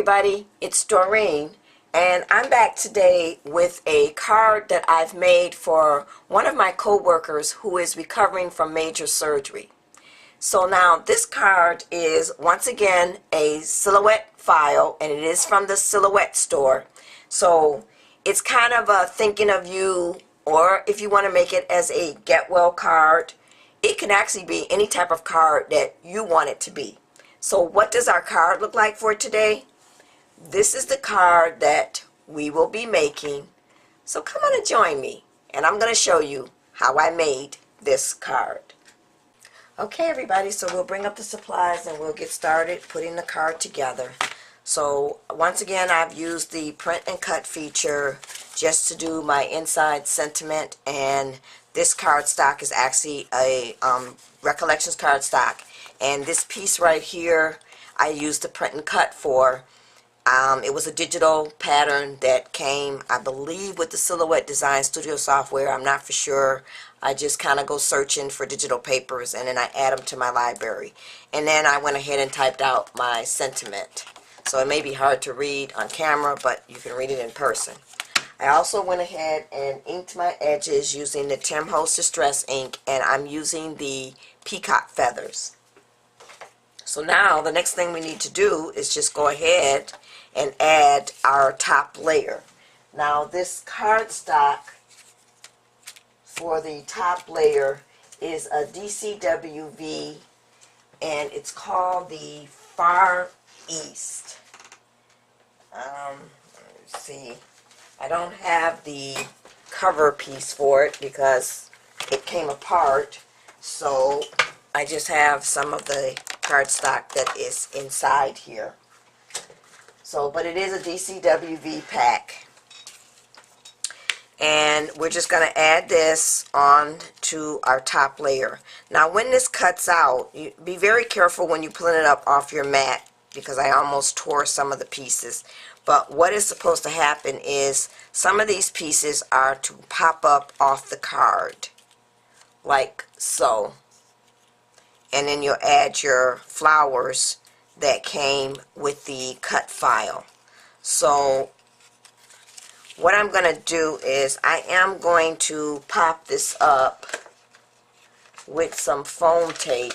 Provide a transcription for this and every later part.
everybody, it's Doreen, and I'm back today with a card that I've made for one of my co-workers who is recovering from major surgery. So now this card is once again a silhouette file, and it is from the Silhouette store. So it's kind of a thinking of you, or if you want to make it as a get well card, it can actually be any type of card that you want it to be. So what does our card look like for today? This is the card that we will be making. So come on and join me, and I'm going to show you how I made this card. Okay everybody, so we'll bring up the supplies and we'll get started putting the card together. So once again, I've used the print and cut feature just to do my inside sentiment, and this cardstock is actually a Recollections cardstock. And this piece right here, I used the print and cut for. It was a digital pattern that came, I believe, with the Silhouette Design Studio software. I'm not for sure. I just kind of go searching for digital papers, and then I add them to my library. And then I went ahead and typed out my sentiment. So it may be hard to read on camera, but you can read it in person. I also went ahead and inked my edges using the Tim Holtz Distress ink, and I'm using the peacock feathers. So now the next thing we need to do is just go ahead and add our top layer. Now this cardstock for the top layer is a DCWV, and it's called the Far East. Let's see, I don't have the cover piece for it because it came apart, so I just have some of the cardstock that is inside here. So, but it is a DCWV pack. And we're just going to add this on to our top layer. Now when this cuts out, you be very careful when you pull it up off your mat, because I almost tore some of the pieces. But what is supposed to happen is some of these pieces are to pop up off the card, like so. And then you'll add your flowers that came with the cut file. So what I'm going to do is I am going to pop this up with some foam tape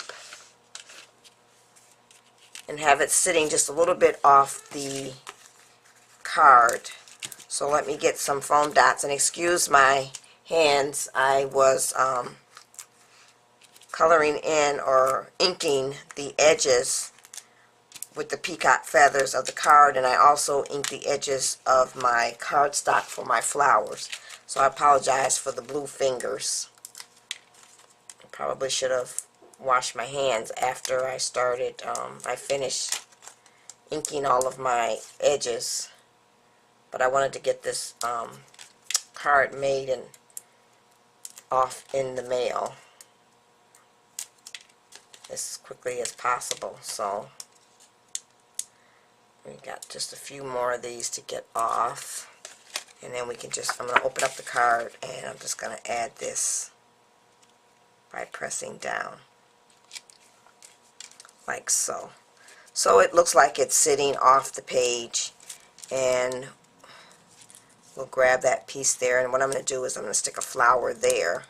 and have it sitting just a little bit off the card. So let me get some foam dots, and excuse my hands, I was coloring in or inking the edges with the peacock feathers of the card, and I also inked the edges of my cardstock for my flowers. So I apologize for the blue fingers. I probably should have washed my hands after I started. I finished inking all of my edges, but I wanted to get this card made and off in the mail as quickly as possible. So we got just a few more of these to get off, and then we can just, I'm going to open up the card, and I'm just going to add this by pressing down like so. So it looks like it's sitting off the page, and we'll grab that piece there, and what I'm going to do is I'm going to stick a flower there,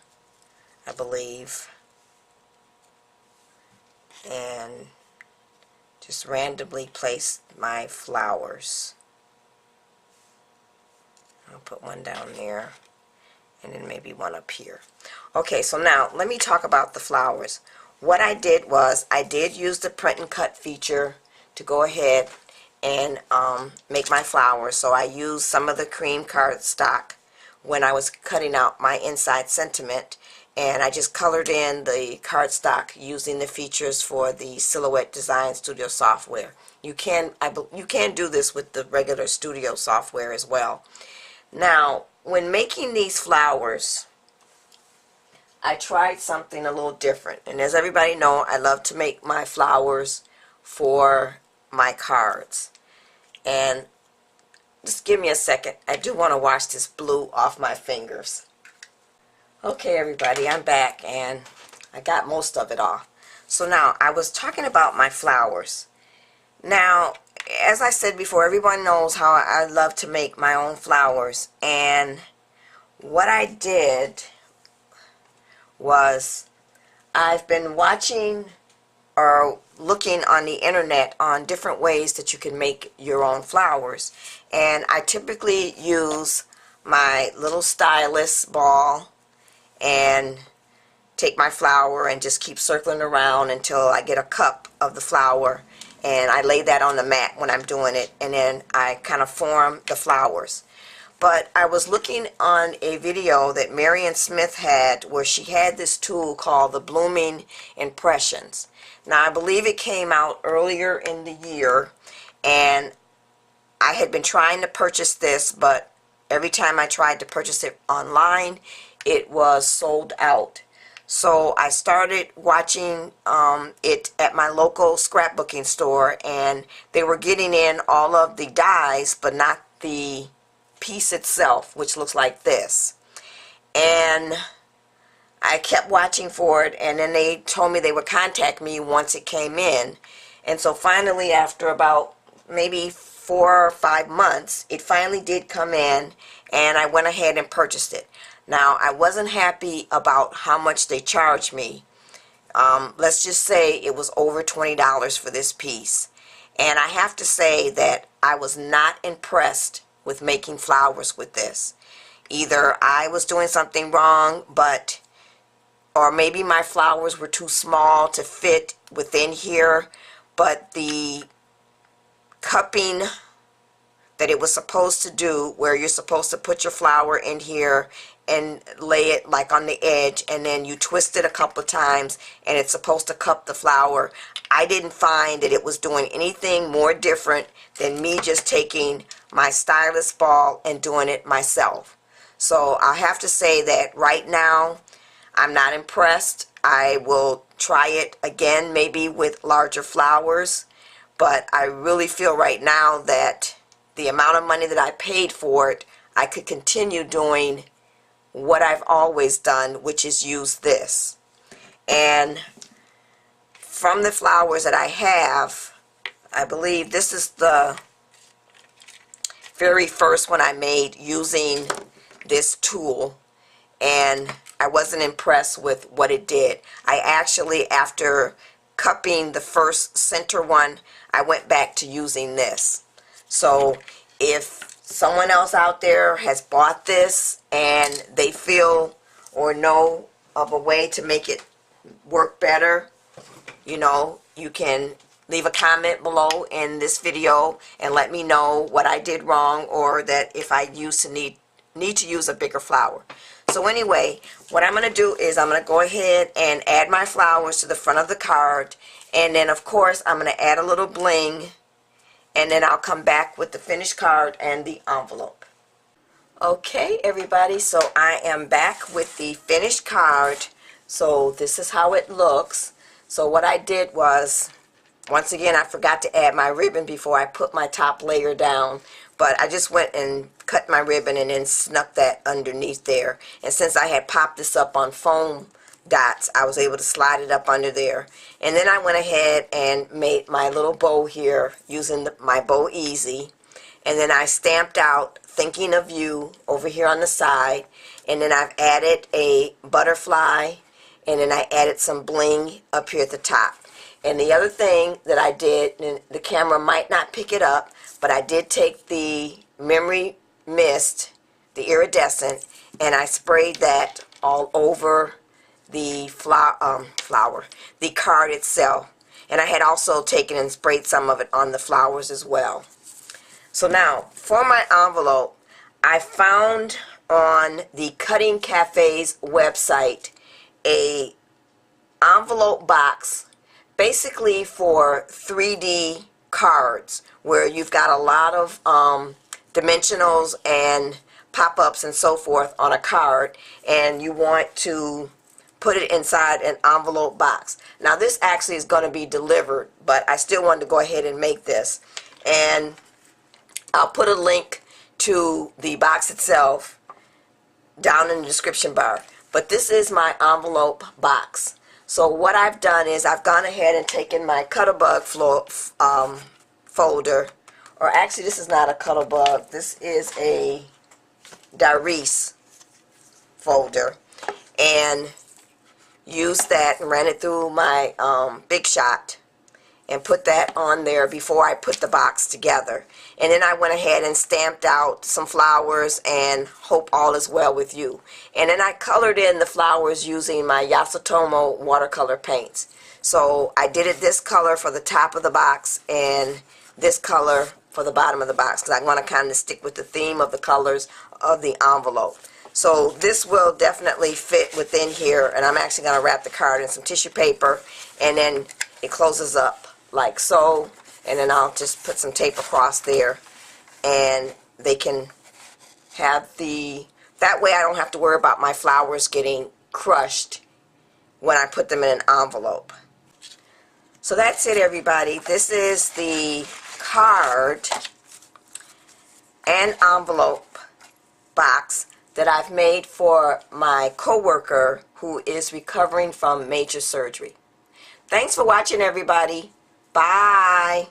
I believe, and just randomly place my flowers. I'll put one down there, and then maybe one up here. Okay, so now let me talk about the flowers. What I did was I did use the print and cut feature to go ahead and make my flowers. So I used some of the cream cardstock when I was cutting out my inside sentiment, and I just colored in the cardstock using the features for the Silhouette Design Studio software. You can do this with the regular Studio software as well. Now, when making these flowers, I tried something a little different. And as everybody knows, I love to make my flowers for my cards. And just give me a second. I do want to wash this blue off my fingers. Okay everybody, I'm back, and I got most of it off. So now I was talking about my flowers. Now as I said before, everyone knows how I love to make my own flowers. And what I did was I've been watching or looking on the internet on different ways that you can make your own flowers. And I typically use my little stylus ball and take my flower and just keep circling around until I get a cup of the flower, and I lay that on the mat when I'm doing it, and then I kind of form the flowers. But I was looking on a video that Marion Smith had where she had this tool called the Blooming Impressions. Now I believe it came out earlier in the year, and I had been trying to purchase this, but every time I tried to purchase it online, it was sold out. So I started watching it at my local scrapbooking store, and they were getting in all of the dies, but not the piece itself, which looks like this. And I kept watching for it, and then they told me they would contact me once it came in. And so finally, after about maybe 4 or 5 months, it finally did come in, and I went ahead and purchased it. Now, I wasn't happy about how much they charged me. Let's just say it was over $20 for this piece. And I have to say that I was not impressed with making flowers with this. Either I was doing something wrong, or maybe my flowers were too small to fit within here, but the cupping that it was supposed to do, where you're supposed to put your flower in here and lay it like on the edge, and then you twist it a couple of times and it's supposed to cup the flower, I didn't find that it was doing anything more different than me just taking my stylus ball and doing it myself. So I have to say that right now I'm not impressed. I will try it again, maybe with larger flowers, but I really feel right now that the amount of money that I paid for it, I could continue doing what I've always done, which is use this. And from the flowers that I have, I believe this is the very first one I made using this tool, and I wasn't impressed with what it did. I actually, after cupping the first center one, I went back to using this. So if someone else out there has bought this and they feel or know of a way to make it work better, you know, you can leave a comment below in this video and let me know what I did wrong, or that if I need to use a bigger flower. So anyway, what I'm going to do is I'm going to go ahead and add my flowers to the front of the card, and then of course I'm going to add a little bling, and then I'll come back with the finished card and the envelope. Okay everybody, so I am back with the finished card. So this is how it looks. So what I did was, once again, I forgot to add my ribbon before I put my top layer down, but I just went and cut my ribbon and then snuck that underneath there. And since I had popped this up on foam dots, I was able to slide it up under there. And then I went ahead and made my little bow here using my Bow Easy, and then I stamped out Thinking of You over here on the side, and then I've added a butterfly, and then I added some bling up here at the top. And the other thing that I did, and the camera might not pick it up, but I did take the Memory Mist, the iridescent, and I sprayed that all over the the card itself. And I had also taken and sprayed some of it on the flowers as well. So now, for my envelope, I found on the Cutting Cafe's website a envelope box basically for 3D cards, where you've got a lot of dimensionals and pop-ups and so forth on a card, and you want to put it inside an envelope box. Now this actually is going to be delivered, but I still wanted to go ahead and make this, and I'll put a link to the box itself down in the description bar. But this is my envelope box. So what I've done is I've gone ahead and taken my Cut-A-Bug folder, or actually this is not a color bug, this is a Darice folder, and used that and ran it through my Big Shot and put that on there before I put the box together. And then I went ahead and stamped out some flowers and hope all is well with you. And then I colored in the flowers using my Yasutomo watercolor paints. So I did it this color for the top of the box and this color for the bottom of the box, because I want to kind of stick with the theme of the colors of the envelope. So this will definitely fit within here, and I'm actually going to wrap the card in some tissue paper, and then it closes up like so, and then I'll just put some tape across there, and they can have that way I don't have to worry about my flowers getting crushed when I put them in an envelope. So that's it, everybody. This is the card and envelope box that I've made for my coworker who is recovering from major surgery. Thanks for watching, everybody. Bye.